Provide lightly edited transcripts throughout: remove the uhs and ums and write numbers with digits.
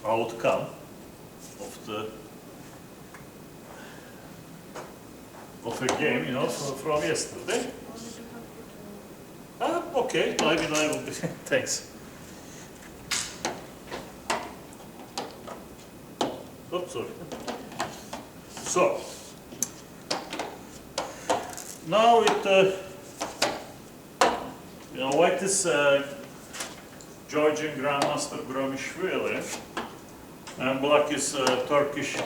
outcome of a game, you know, from yesterday. Okay, I mean, I will be, thanks. Oops, sorry. So, now it, you know, white is Georgian Grandmaster Guramishvili, and black is Turkish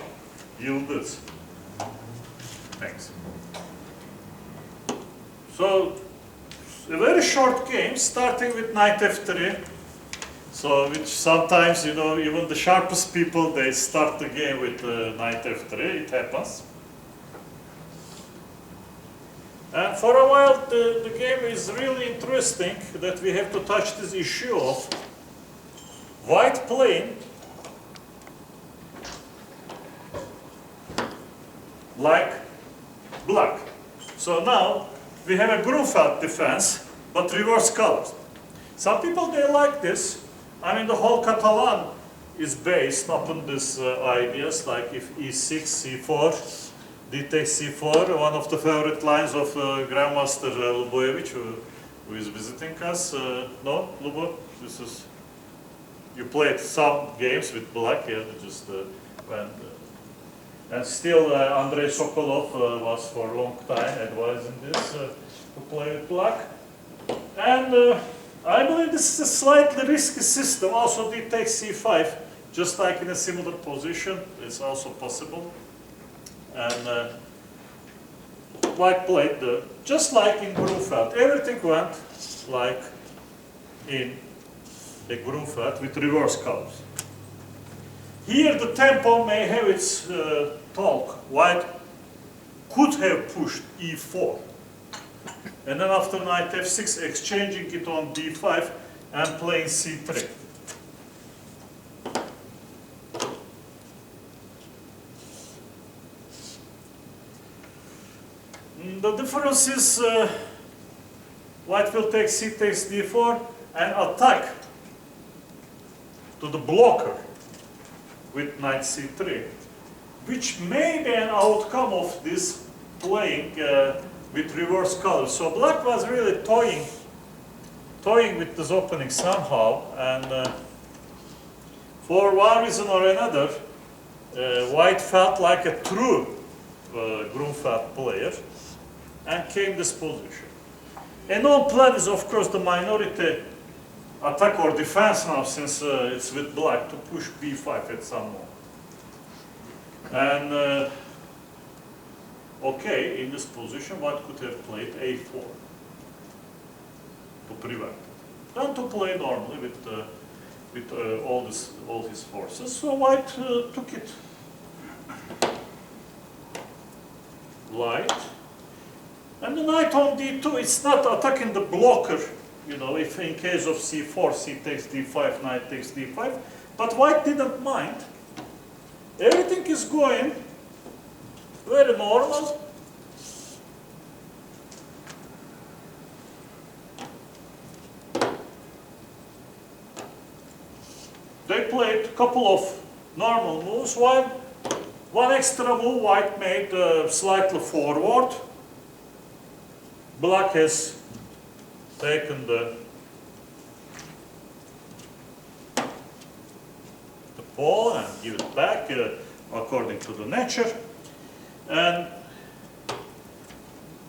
Yildiz. Thanks. So, a very short game, starting with knight f3. So, which sometimes, you know, even the sharpest people, they start the game with knight f3. It happens. And for a while, the game is really interesting that we have to touch this issue of white playing like black. So now we have a Grunfeld defense, but reverse colors. Some people, they like this. I mean, the whole Catalan is based upon these ideas, like if e6, c4, d takes c4, one of the favorite lines of Grandmaster Lubojevic, who is visiting us. No, Lubo, this is, you played some games with black, yeah, just when. And still, Andrei Sokolov was for a long time advising this to play with black. And I believe this is a slightly risky system. Also, d takes c5, just like in a similar position, it's also possible. And white played just like in Grunfeld. Everything went like in a Grunfeld with reverse colors. Here the tempo may have its talk. White could have pushed e4. And then after knight f6, exchanging it on d5 and playing c3. The difference is white will take c takes d4 and attack to the blocker with knight c3, which may be an outcome of this playing with reverse colors. So black was really toying with this opening somehow, and for one reason or another, white felt like a true Grunfeld player and came this position. A known plan is, of course, the minority attack or defense now, since it's with black, to push b5 at some moment. And okay, in this position, white could have played a4 to prevent it. Then to play normally with all his forces. So white took it light. And the knight on d2, it's not attacking the blocker, you know, if in case of c4, c takes d5, knight takes d5. But white didn't mind. Everything is going very normal. They played a couple of normal moves, while one extra move white made slightly forward. Black has taken the pawn and give it back according to the nature, and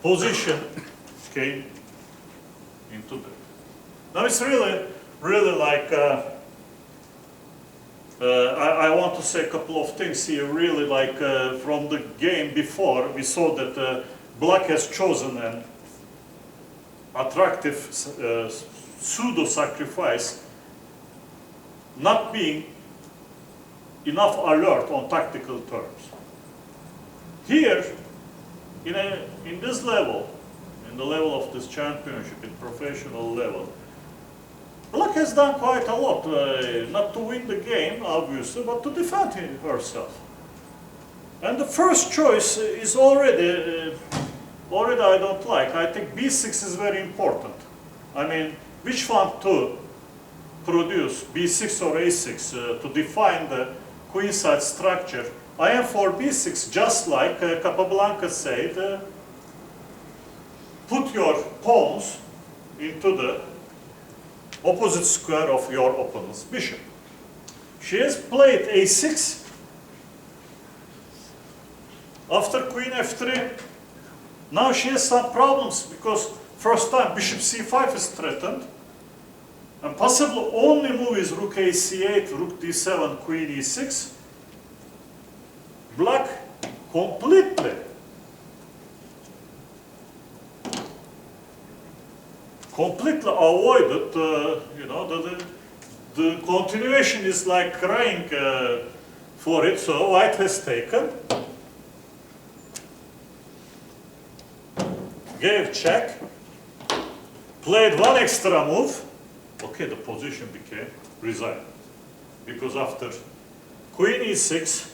position came into the. Now it's really like I want to say a couple of things here. Really, like from the game before, we saw that black has chosen an attractive pseudo-sacrifice, not being enough alert on tactical terms. Here, in this level, in the level of this championship, in professional level, black has done quite a lot, not to win the game, obviously, but to defend herself. And the first choice is already I don't like. I think b6 is very important. I mean, which one to produce b6 or a6 to define the queenside structure, I am for b6 just like Capablanca said, put your pawns into the opposite square of your opponent's bishop. She has played a6. After queen f3, now she has some problems because first time bishop c5 is threatened, and possible only move is rook a c8, rook d7, queen e6. Black completely avoided, you know, the continuation is like crying for it, so white has taken, gave check, played one extra move. Okay, the position became resigned. Because after queen e6,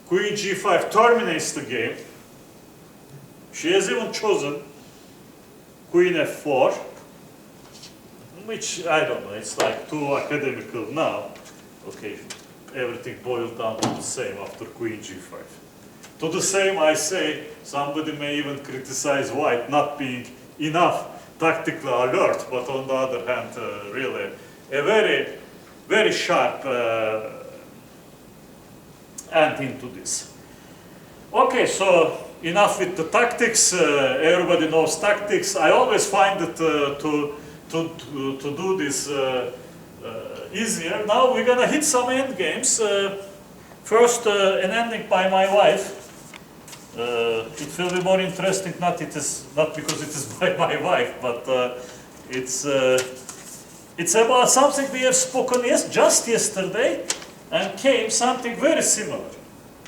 queen g5 terminates the game. She has even chosen queen f4, which I don't know, it's like too academical now. Okay, everything boils down to the same after queen g5. To the same I say, somebody may even criticize white not being enough tactically alert, but on the other hand, really a very, very sharp end into this. Okay, so enough with the tactics. Everybody knows tactics. I always find it to do this easier. Now we're gonna hit some end games. First, an ending by my wife. It will be more interesting, not because it is by my wife, but it's about something we have spoken just yesterday, and came something very similar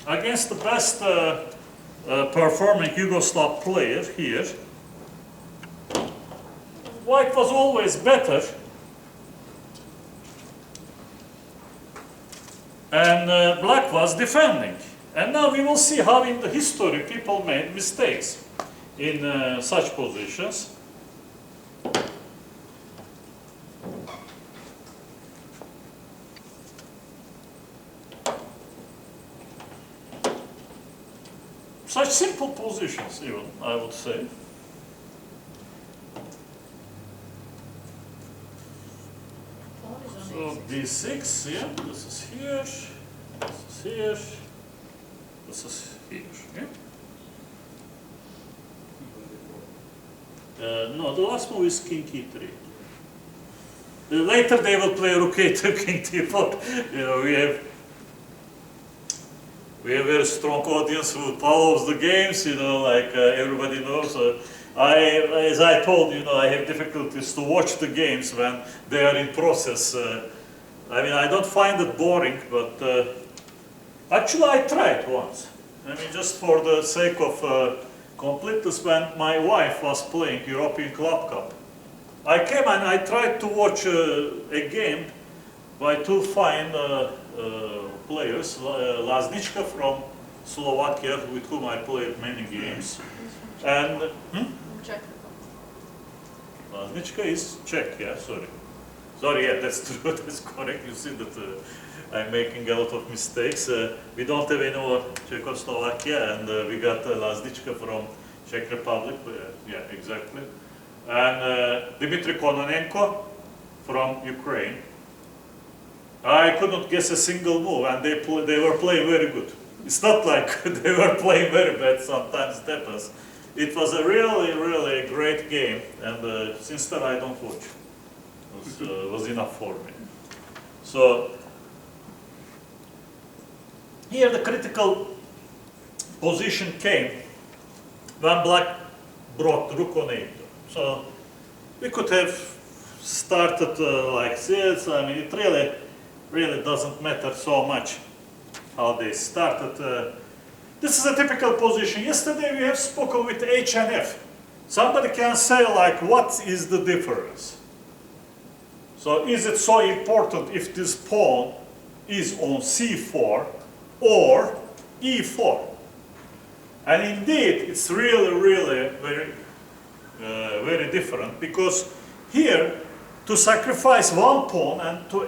against the best performing Yugoslav player here. White was always better, and black was defending. And now we will see how in the history people made mistakes in such positions. Such simple positions even, I would say. So d6, yeah, this is here, this is here. This is here, yeah? No, the last move is king e3. Later they will play rook a2, king d4. You know, we have a very strong audience who follows the games. You know, like everybody knows. As I told you, I have difficulties to watch the games when they are in process. I mean, I don't find it boring, but. Actually, I tried once. I mean, just for the sake of completeness, when my wife was playing European Club Cup, I came and I tried to watch a game by two fine players, Laznička from Slovakia, with whom I played many games, and Czech. Laznička is Czech, yeah, sorry, yeah, that's true, that's correct. You see that. I'm making a lot of mistakes. We don't have any more Czechoslovakia, and we got Laznička from Czech Republic. Yeah, exactly. And Dmitry Kononenko from Ukraine. I couldn't guess a single move, and they were playing very good. It's not like they were playing very bad. Sometimes it happens. It was a really, really great game, and since then I don't watch. It was enough for me. So. Here the critical position came when black brought rook on a2. So we could have started like this. I mean, it really doesn't matter so much how they started. This is a typical position. Yesterday we have spoken with h and f. Somebody can say like, what is the difference? So is it so important if this pawn is on c4 or e4? And indeed, it's really very different, because here to sacrifice one pawn and to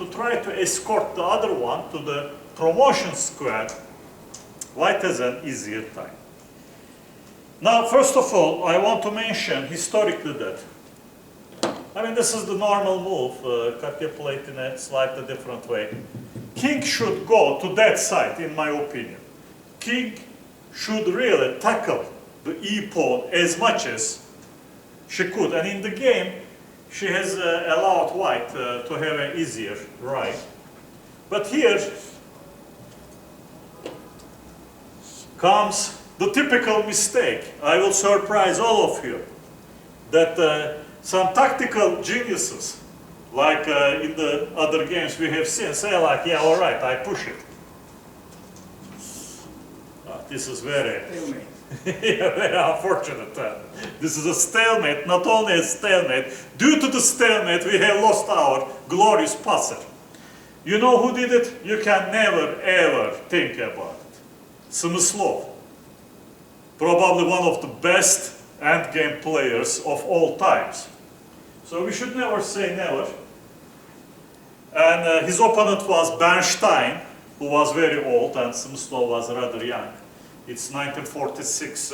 try to escort the other one to the promotion square, white has an easier time. Now, first of all, I want to mention historically that, I mean, this is the normal move. Katya played in a slightly different way. King should go to that side, in my opinion. King should really tackle the e-pawn as much as she could. And in the game, she has allowed white to have an easier right. But here comes the typical mistake. I will surprise all of you that some tactical geniuses, like in the other games we have seen, say like, yeah, all right, I push it. This is very, yeah, very unfortunate. This is a stalemate, not only a stalemate. Due to the stalemate, we have lost our glorious passer. You know who did it? You can never, ever think about it. Smyslov. Probably one of the best endgame players of all times. So we should never say never. And his opponent was Bernstein, who was very old, and Smyslov was rather young. It's 1946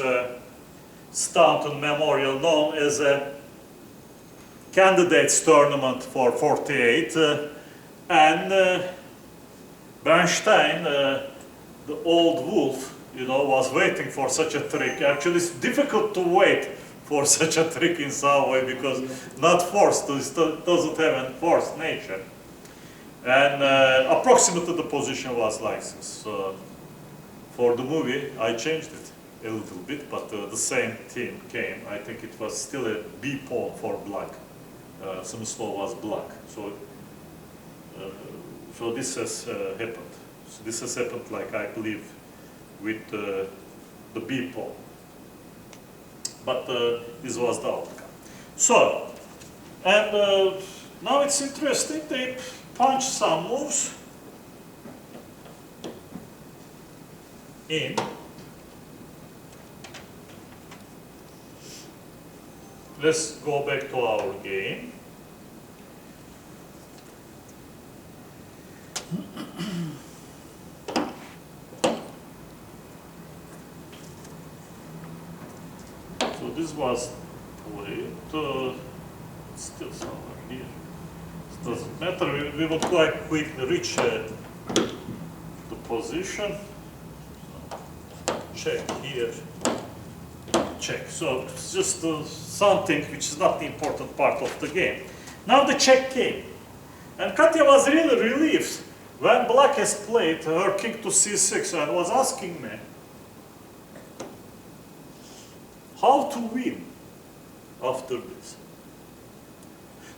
Staunton Memorial, known as a candidates tournament for 48. And Bernstein, the old wolf, you know, was waiting for such a trick. Actually, it's difficult to wait for such a trick in some way because not forced, it doesn't have a forced nature. And approximately the position was like this. For the movie, I changed it a little bit, but the same team came. I think it was still a B pawn for black. Smyslov was black. So this has happened. So this has happened, like I believe, with the B pawn. But this was the outcome. So, and now it's interesting, they punch some moves in. Let's go back to our game. So this was played, still somewhere here. It doesn't matter, we will quite quickly reach the position. Check here, check. So it's just something which is not the important part of the game. Now the check came. And Katya was really relieved when black has played her king to c6 and was asking me how to win after this.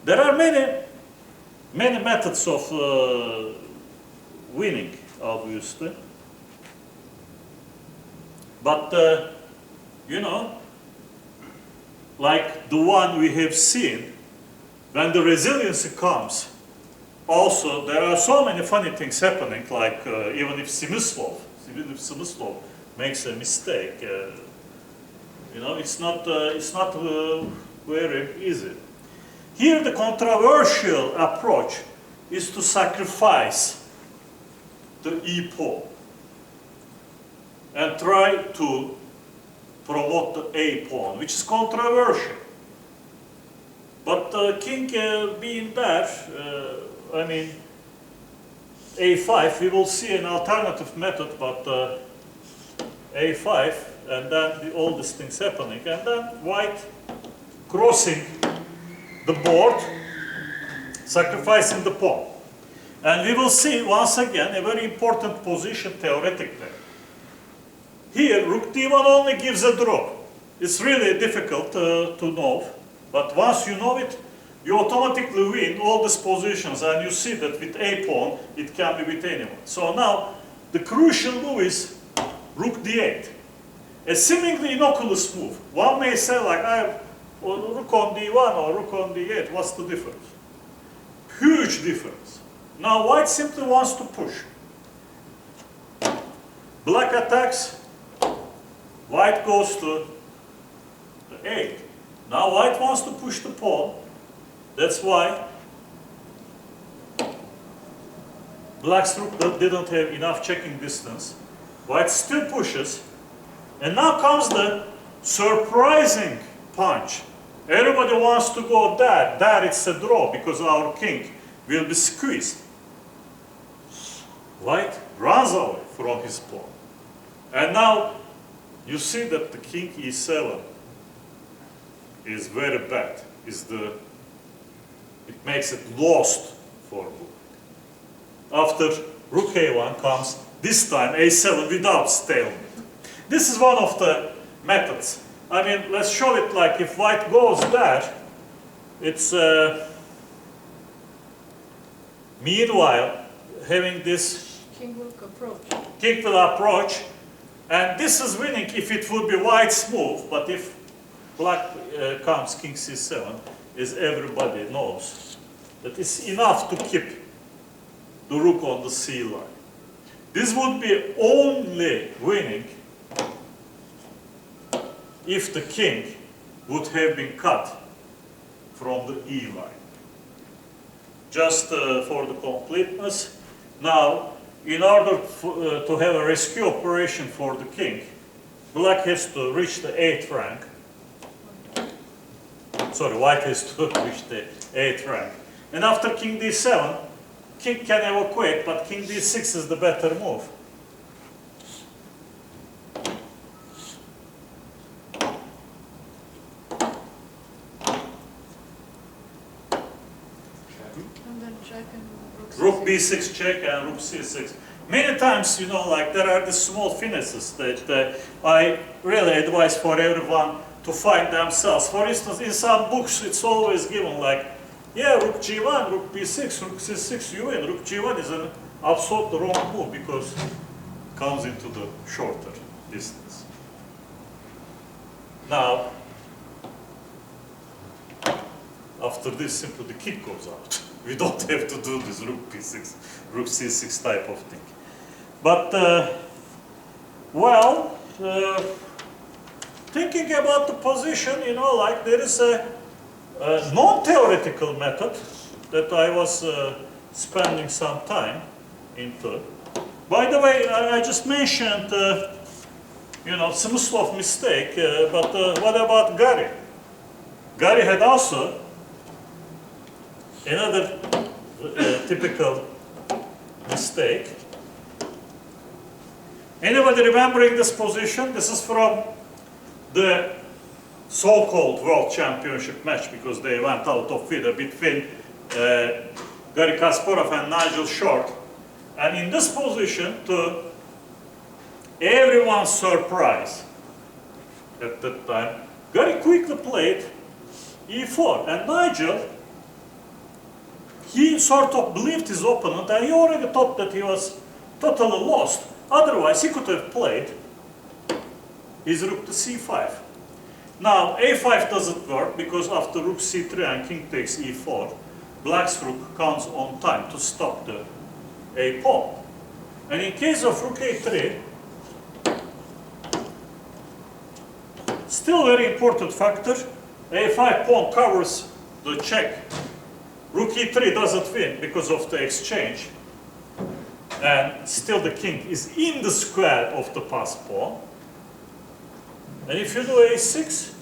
There are many methods of winning, obviously. But, you know, like the one we have seen, when the resiliency comes, also there are so many funny things happening, like even if Smyslov makes a mistake, you know, it's not very easy. Here the controversial approach is to sacrifice the e-pawn and try to promote the a-pawn, which is controversial. But king being there, I mean, a5, we will see an alternative method, but a5, and then all these things happening, and then white crossing the board, sacrificing the pawn. And we will see once again a very important position theoretically. Here, rook d1 only gives a draw. It's really difficult to know, but once you know it, you automatically win all these positions, and you see that with a-pawn, it can be with anyone. So now, the crucial move is rook d8. A seemingly innocuous move. One may say like, rook on d1 or rook on d8, what's the difference? Huge difference. Now white simply wants to push. Black attacks, white goes to the 8. Now white wants to push the pawn, That's why Black's rook didn't have enough checking distance. White still pushes. And now comes the surprising punch. Everybody wants to go there. There it's a draw because our king will be squeezed. White runs away from his pawn. And now you see that the king e7 is very bad. It makes it lost for Black. After rook a1 comes, this time a7 without stalemate. This is one of the methods. I mean, let's show it like if white goes there, it's meanwhile having this King will approach. King will approach, and this is winning if it would be white's move, but if black comes king c7, as everybody knows, that it's enough to keep the rook on the c line. This would be only winning if the king would have been cut from the e line. Just for the completeness, now in order to have a rescue operation for the king, black has to reach the 8th rank. Sorry, white has to reach the 8th rank. And after king d7, king can evacuate, but king d6 is the better move. And then check and Rook b6 check and rook c6. Many times, you know, like there are the small finesses that I really advise for everyone to find themselves. For instance, in some books, it's always given like, yeah, rook g1, rook b6, rook c6, you win. Rook g1 is an absolute wrong move because it comes into the shorter distance. Now, after this, simply the king goes out. We don't have to do this rook p6, rook c6 type of thing. But, well, thinking about the position, you know, like there is a non-theoretical method that I was spending some time into. By the way, I just mentioned, you know, Smyslov mistake, but what about Gary? Gary had also another typical mistake. Anybody remembering this position? This is from the so-called World Championship match because they went out of winner between Garry Kasparov and Nigel Short. And in this position, to everyone's surprise at that time, Garry quickly played e4, and Nigel, he sort of believed his opponent and he already thought that he was totally lost. Otherwise, he could have played his rook to c5. Now, a5 doesn't work because after rook c3 and king takes e4, black's rook comes on time to stop the a pawn. And in case of rook a3, still very important factor, a5 pawn covers the check. Rook e3 doesn't win because of the exchange. And still the king is in the square of the passed pawn. And if you do a6,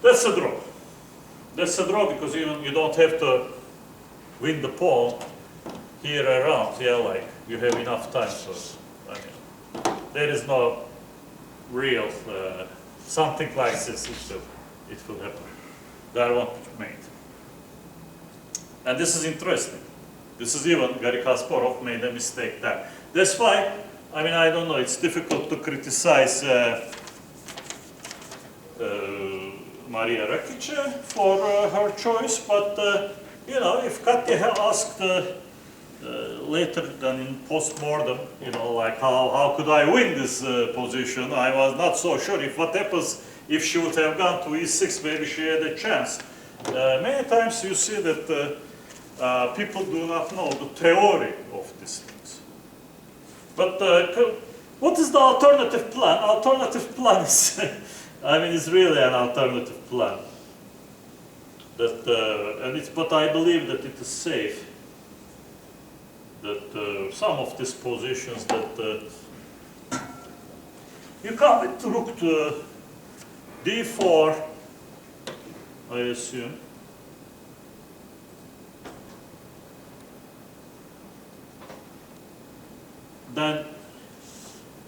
that's a draw. That's a draw because you don't have to win the pawn here around. Yeah, like you have enough time. So I mean, there is no real something like this. It will happen. That won't be made. And this is interesting. This is even Garry Kasparov made a mistake there. That's why, I mean, I don't know, it's difficult to criticize Maria Rakic for her choice, but, you know, if Katya had asked later than in post-mortem, you know, like how could I win this position, I was not so sure if what happens if she would have gone to e6, maybe she had a chance. Many times you see that people do not know the theory of these things. But What is the alternative plan? Alternative plan is, I mean, it's really an alternative plan. But I believe that it is safe. That some of these positions that you come with rook to d4, I assume. Then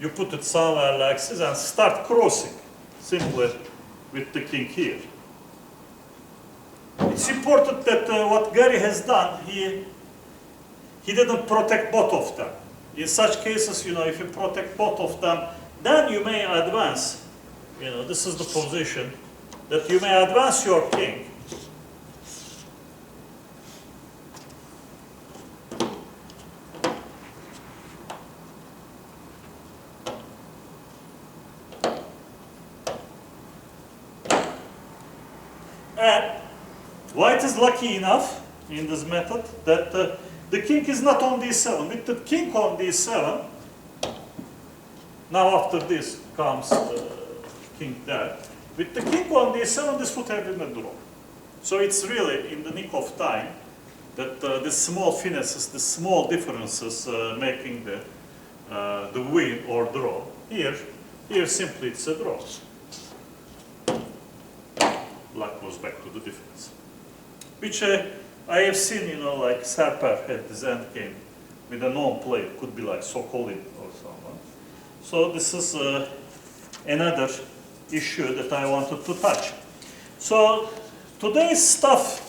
you put it somewhere like this and start crossing simply with the king here. It's important that what Gary has done, he didn't protect both of them. In such cases, you know, if you protect both of them, then you may advance. You know, this is the position that you may advance your king. And white is lucky enough in this method that the king is not on d7. With the king on d7, now after this comes king there. With the king on d7, this would have been a draw. So it's really in the nick of time that the small finesses, the small differences making the win or draw. Here simply it's a draw. Black goes back to the difference. Which I have seen, you know, like Serper had this endgame with a known player, could be like Sokolin or someone. So this is another issue that I wanted to touch. So today's stuff